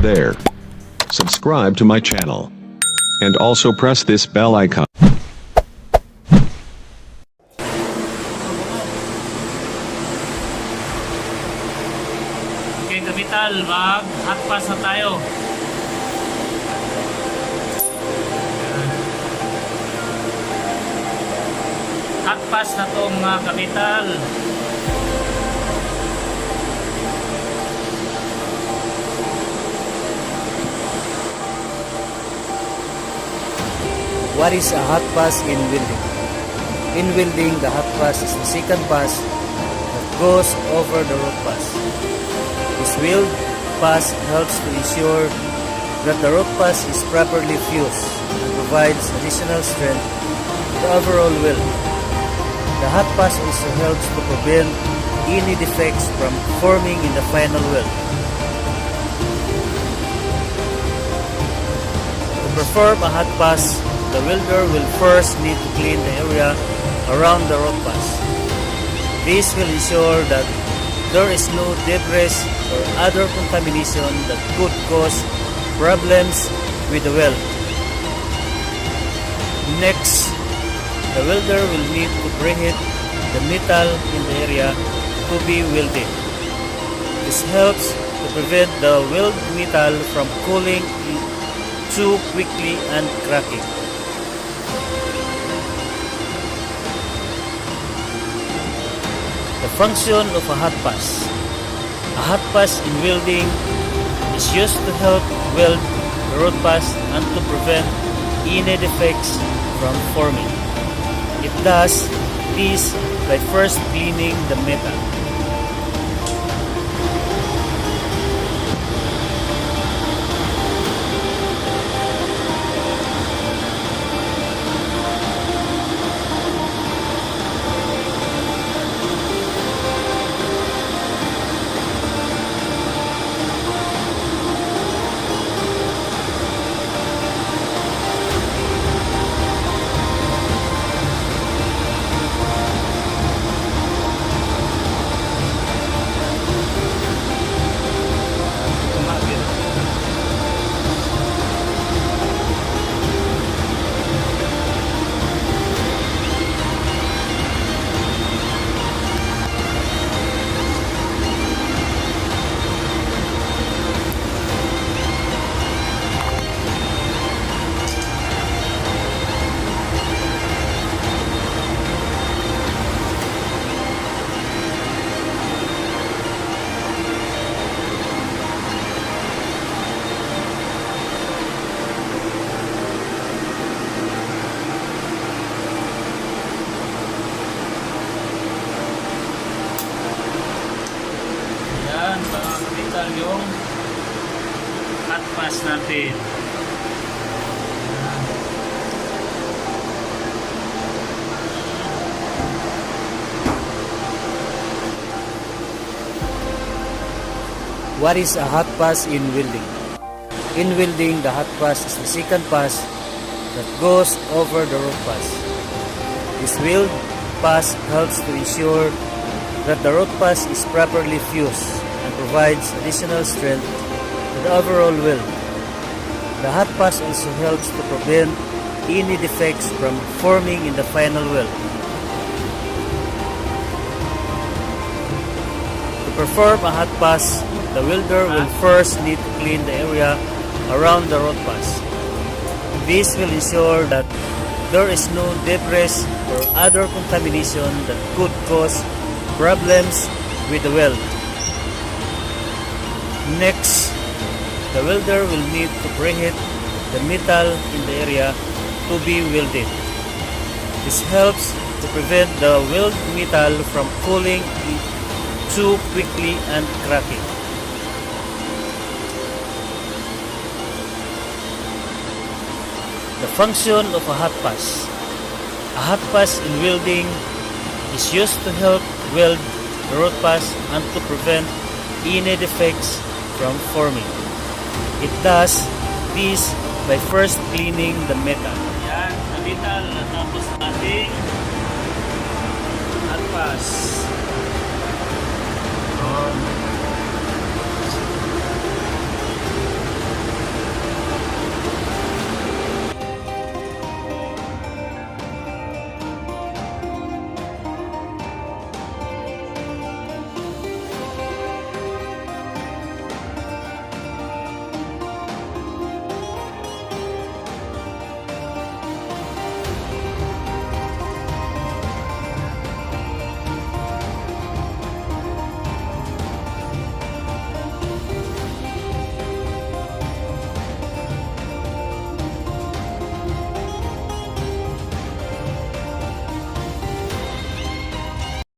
there. Subscribe to my channel. And also press this bell icon. Okay, kapital, mag-hot pass na tayo. Hot pass na to mga kapital. What is a hot pass in welding? In welding, the hot pass is the second pass that goes over the root pass. This weld pass helps to ensure that the root pass is properly fused and provides additional strength to the overall weld. The hot pass also helps to prevent any defects from forming in the final weld. To perform a hot pass, the welder will first need to clean the area around the root pass. This will ensure that there is no debris or other contamination that could cause problems with the weld. Next, the welder will need to preheat the metal in the area to be welded. This helps to prevent the weld metal from cooling too quickly and cracking. The function of a hot pass. A hot pass in welding is used to help weld the root pass and to prevent any defects from forming. It does this by first cleaning the metal. Yung hot pass natin. What is a hot pass in welding? In welding, the hot pass is the second pass that goes over the root pass. This weld pass helps to ensure that the root pass is properly fused and provides additional strength to the overall weld. The hot pass also helps to prevent any defects from forming in the final weld. To perform a hot pass, the welder will first need to clean the area around the root pass. This will ensure that there is no debris or other contamination that could cause problems with the weld. Next, the welder will need to preheat the metal in the area to be welded. This helps to prevent the weld metal from cooling too quickly and cracking. The function of a hot pass. A hot pass in welding is used to help weld the root pass and to prevent any defects from forming. It does this by first cleaning the metal. Yan, sa metal, natapos natin hot pass.